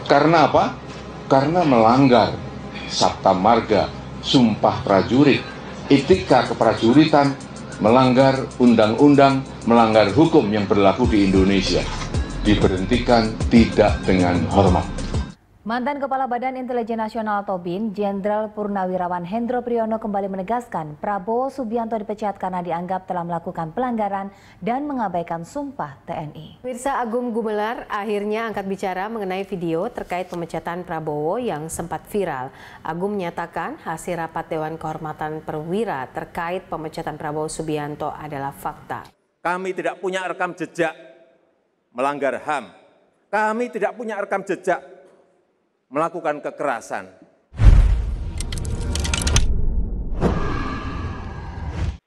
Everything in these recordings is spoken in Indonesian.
Karena apa? Karena melanggar Sabta Marga, Sumpah Prajurit, etika keprajuritan, melanggar undang-undang, melanggar hukum yang berlaku di Indonesia. Diberhentikan tidak dengan hormat. Mantan Kepala Badan Intelijen Nasional atau BIN, Jenderal Purnawirawan Hendro Priyono kembali menegaskan Prabowo Subianto dipecat karena dianggap telah melakukan pelanggaran dan mengabaikan sumpah TNI. Pemirsa, Agung Gumelar akhirnya angkat bicara mengenai video terkait pemecatan Prabowo yang sempat viral. Agung menyatakan hasil rapat Dewan Kehormatan Perwira terkait pemecatan Prabowo Subianto adalah fakta. Kami tidak punya rekam jejak melanggar HAM. Kami tidak punya rekam jejak melakukan kekerasan.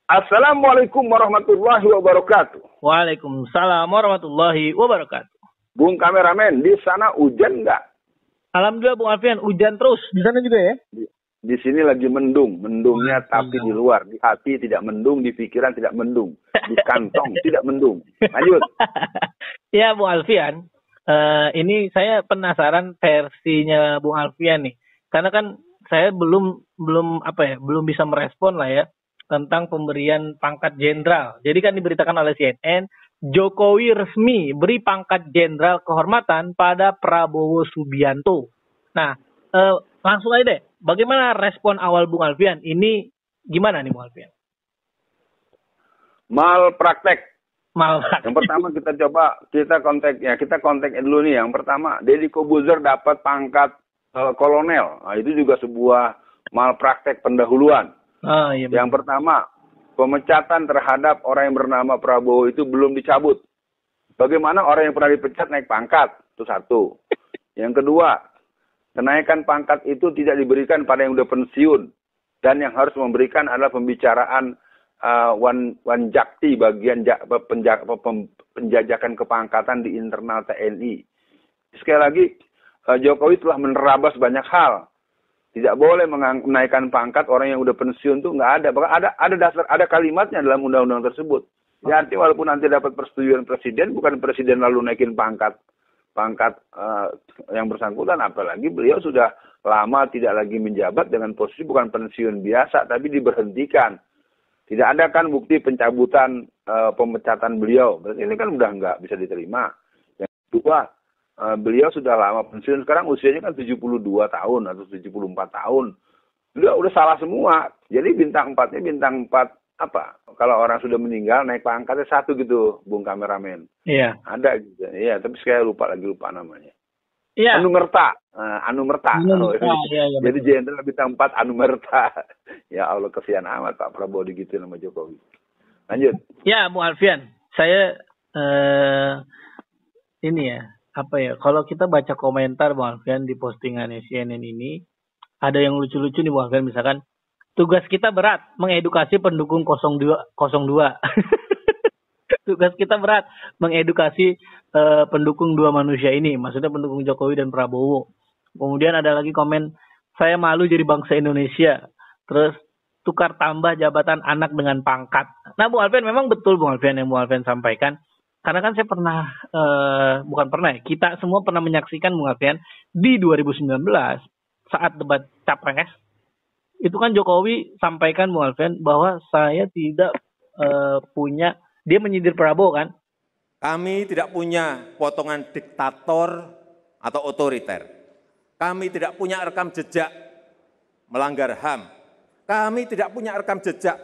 Assalamualaikum warahmatullahi wabarakatuh. Waalaikumsalam warahmatullahi wabarakatuh. Bung kameramen, di sana hujan nggak? Alhamdulillah Bung Alfian, hujan terus. Di sana juga ya? Di sini lagi mendung. Mendungnya tapi di luar. Di hati tidak mendung, di pikiran tidak mendung. Di kantong tidak mendung. Lanjut. Ya Bung Alfian. Ini saya penasaran versinya Bung Alfian nih, karena kan saya belum bisa merespon lah ya tentang pemberian pangkat jenderal. Jadi kan diberitakan oleh CNN, Jokowi resmi beri pangkat jenderal kehormatan pada Prabowo Subianto. Nah, langsung aja deh, bagaimana respon awal Bung Alfian? Ini gimana nih Bung Alfian? Malpraktek. Malah. Yang pertama kita kontak dulu nih. Yang pertama, Deddy Kobuzer dapat pangkat kolonel. Nah, itu juga sebuah malpraktek pendahuluan. Iya, yang pertama, pemecatan terhadap orang yang bernama Prabowo itu belum dicabut. Bagaimana orang yang pernah dipecat naik pangkat? Itu satu. Yang kedua, kenaikan pangkat itu tidak diberikan pada yang sudah pensiun. Dan yang harus memberikan adalah pembicaraan Wanjakti, bagian penjajakan kepangkatan di internal TNI. Sekali lagi, Jokowi telah menerabas banyak hal. Tidak boleh menaikkan pangkat orang yang udah pensiun tuh nggak ada. Bahkan ada kalimatnya dalam undang-undang tersebut. Jadi walaupun nanti dapat persetujuan presiden, bukan presiden lalu naikin pangkat yang bersangkutan. Apalagi beliau sudah lama tidak lagi menjabat dengan posisi bukan pensiun biasa, tapi diberhentikan. Tidak ada kan bukti pencabutan pemecatan beliau. Berarti ini kan udah nggak bisa diterima. Yang kedua, beliau sudah lama pensiun. Sekarang usianya kan 72 tahun atau 74 tahun. Udah salah semua. Jadi bintang 4-nya bintang 4 apa? Kalau orang sudah meninggal naik pangkatnya 1 gitu, Bung kameramen. Iya. Ada gitu. Iya, tapi saya lupa namanya. Iya. Anumerta. Iya, Jadi jenderal bintang 4 Anumerta. Ya Allah, kesian amat Pak Prabowo digituin sama Jokowi. Lanjut. Ya, Bung Alfian. Saya kalau kita baca komentar Bung Alfian di postingan CNN ini, ada yang lucu-lucu nih Bung Alfian, misalkan tugas kita berat mengedukasi pendukung 02. Tugas kita berat mengedukasi pendukung dua manusia ini, maksudnya pendukung Jokowi dan Prabowo. Kemudian ada lagi komen, saya malu jadi bangsa Indonesia. Terus tukar tambah jabatan anak dengan pangkat. Nah, Bung Alfian, memang betul Bung Alfian yang Bung Alfian sampaikan. Karena kan saya kita semua pernah menyaksikan Bung Alfian di 2019 saat debat Capres. Itu kan Jokowi sampaikan Bung Alfian bahwa saya tidak punya, dia menyindir Prabowo kan. Kami tidak punya potongan diktator atau otoriter. Kami tidak punya rekam jejak melanggar HAM. Kami tidak punya rekam jejak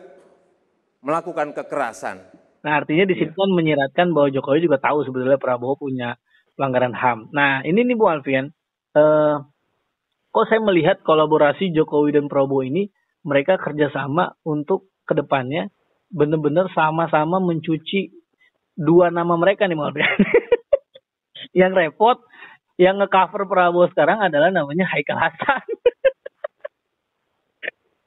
melakukan kekerasan. Nah, artinya di situ kan menyiratkan bahwa Jokowi juga tahu sebetulnya Prabowo punya pelanggaran HAM. Nah, ini nih Bu Alfian, kok saya melihat kolaborasi Jokowi dan Prabowo ini, mereka kerjasama untuk kedepannya benar-benar sama-sama mencuci dua nama mereka nih Bu Alfian. Yang repot, yang nge-cover Prabowo sekarang adalah namanya Haikal Hasan.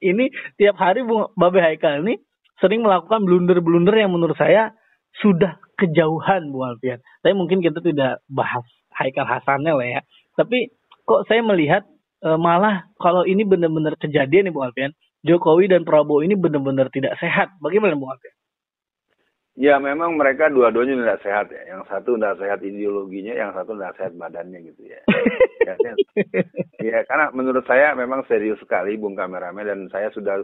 Ini tiap hari Babe Haikal ini sering melakukan blunder-blunder yang menurut saya sudah kejauhan Bu Alfian. Tapi mungkin kita tidak bahas Haikal Hasannya lah ya. Tapi kok saya melihat malah kalau ini benar-benar kejadian nih Bu Alfian, Jokowi dan Prabowo ini benar-benar tidak sehat. Bagaimana Bu Alfian? Ya memang mereka dua-duanya tidak sehat ya. Yang satu tidak sehat ideologinya, yang satu tidak sehat badannya gitu ya. Ya, karena menurut saya memang serius sekali Bung Kameramen, dan saya sudah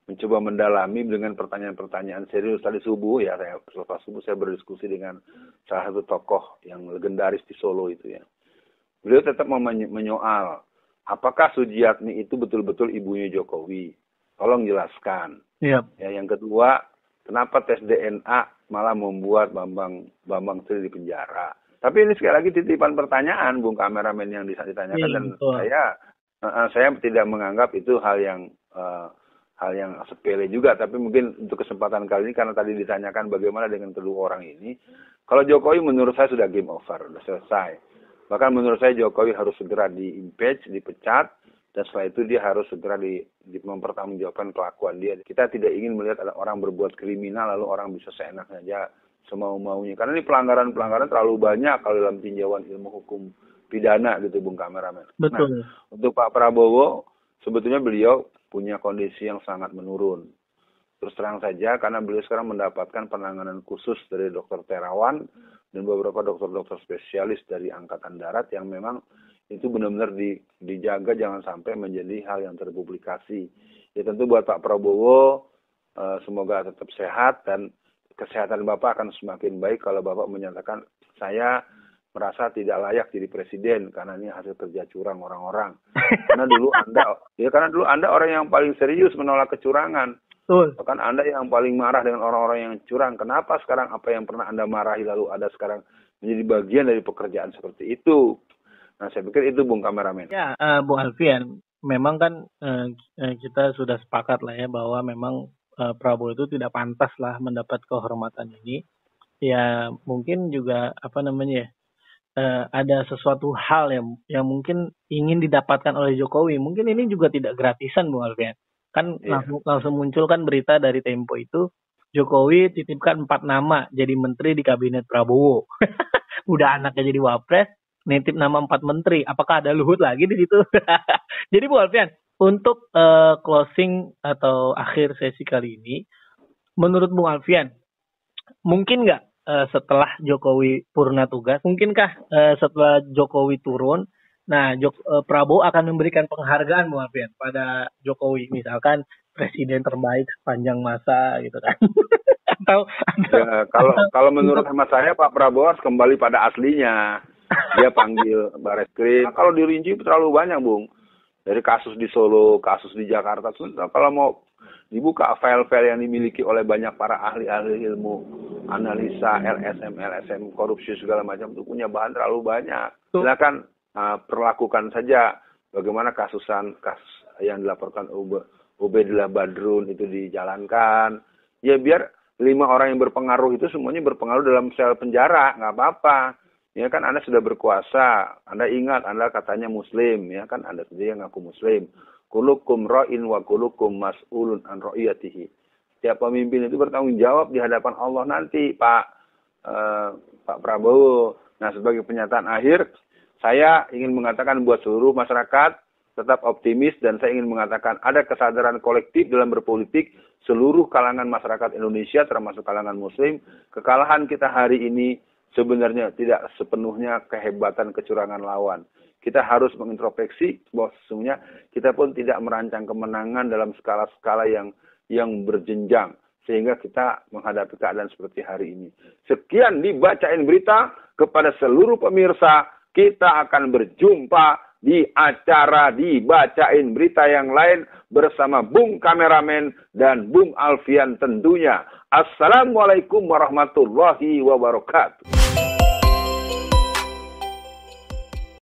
mencoba mendalami dengan pertanyaan-pertanyaan serius tadi subuh ya. Setelah subuh saya berdiskusi dengan salah satu tokoh yang legendaris di Solo itu ya. Beliau tetap menyoal apakah Sujiatmi itu betul-betul ibunya Jokowi. Tolong jelaskan. Yep. Ya, yang kedua, kenapa tes DNA malah membuat Bambang Sri di penjara? Tapi ini sekali lagi titipan pertanyaan, Bung Kameramen, yang ditanyakan, dan saya tidak menganggap itu hal yang sepele juga. Tapi mungkin untuk kesempatan kali ini, karena tadi ditanyakan bagaimana dengan kedua orang ini, kalau Jokowi menurut saya sudah game over, sudah selesai. Bahkan menurut saya Jokowi harus segera di-impeach, dipecat, dan setelah itu dia harus segera mempertanggungjawabkan kelakuan dia. Kita tidak ingin melihat ada orang berbuat kriminal lalu orang bisa seenaknya aja semau-maunya. Karena ini pelanggaran terlalu banyak kalau dalam tinjauan ilmu hukum pidana gitu, Bung Kameramen. Betul. Nah, untuk Pak Prabowo, sebetulnya beliau punya kondisi yang sangat menurun. Terus terang saja, karena beliau sekarang mendapatkan penanganan khusus dari dokter Terawan dan beberapa dokter-dokter spesialis dari Angkatan Darat yang memang itu benar-benar dijaga jangan sampai menjadi hal yang terpublikasi. Ya tentu buat Pak Prabowo, semoga tetap sehat, dan kesehatan Bapak akan semakin baik kalau Bapak menyatakan, saya merasa tidak layak jadi presiden karena ini hasil kerja curang orang-orang. Karena dulu Anda orang yang paling serius menolak kecurangan. Betul. Bahkan Anda yang paling marah dengan orang-orang yang curang. Kenapa sekarang apa yang pernah Anda marahi lalu Anda sekarang menjadi bagian dari pekerjaan seperti itu? Nah, saya pikir itu, Bung Kameramen. Ya, Bung Alfian, memang kan kita sudah sepakat lah ya bahwa memang Prabowo itu tidak pantas lah mendapat kehormatan ini. Ya, mungkin juga ada sesuatu hal yang mungkin ingin didapatkan oleh Jokowi. Mungkin ini juga tidak gratisan, Bung Alfian. Kan langsung muncul kan berita dari Tempo itu, Jokowi titipkan 4 nama jadi menteri di kabinet Prabowo. Udah anaknya jadi wapres, nitip nama 4 menteri. Apakah ada Luhut lagi di situ? Jadi Bu Alfian, untuk closing atau akhir sesi kali ini, menurut Bu Alfian, mungkin nggak setelah Jokowi purna tugas, mungkinkah setelah Jokowi turun, Prabowo akan memberikan penghargaan Bu Alfian pada Jokowi, misalkan presiden terbaik sepanjang masa gitu kan? Ya, kalau menurut hemat saya Pak Prabowo harus kembali pada aslinya. Dia panggil Bareskrim. Kalau dirinci terlalu banyak, Bung. Dari kasus di Solo, kasus di Jakarta. Kalau mau dibuka file-file yang dimiliki oleh banyak para ahli-ahli ilmu analisa, LSM, korupsi segala macam, itu punya bahan terlalu banyak. Silakan perlakukan saja bagaimana kasus yang dilaporkan Ubaidillah Badrun itu dijalankan. Ya biar 5 orang yang berpengaruh itu semuanya berpengaruh dalam sel penjara, nggak apa-apa. Ya kan Anda sudah berkuasa, Anda ingat Anda katanya Muslim, ya kan Anda sendiri yang ngaku Muslim. Kulukum ra'in wa kulukum mas'ulun an ra'iyatihi. Setiap pemimpin itu bertanggung jawab di hadapan Allah nanti, Pak Prabowo. Nah, sebagai pernyataan akhir, saya ingin mengatakan buat seluruh masyarakat tetap optimis, dan saya ingin mengatakan ada kesadaran kolektif dalam berpolitik seluruh kalangan masyarakat Indonesia termasuk kalangan Muslim. Kekalahan kita hari ini sebenarnya tidak sepenuhnya kehebatan kecurangan lawan. Kita harus mengintrospeksi bahwa sesungguhnya kita pun tidak merancang kemenangan dalam skala-skala yang berjenjang. Sehingga kita menghadapi keadaan seperti hari ini. Sekian dibacain berita kepada seluruh pemirsa. Kita akan berjumpa di acara dibacain berita yang lain bersama Bung Kameramen dan Bung Alfian tentunya. Assalamualaikum warahmatullahi wabarakatuh.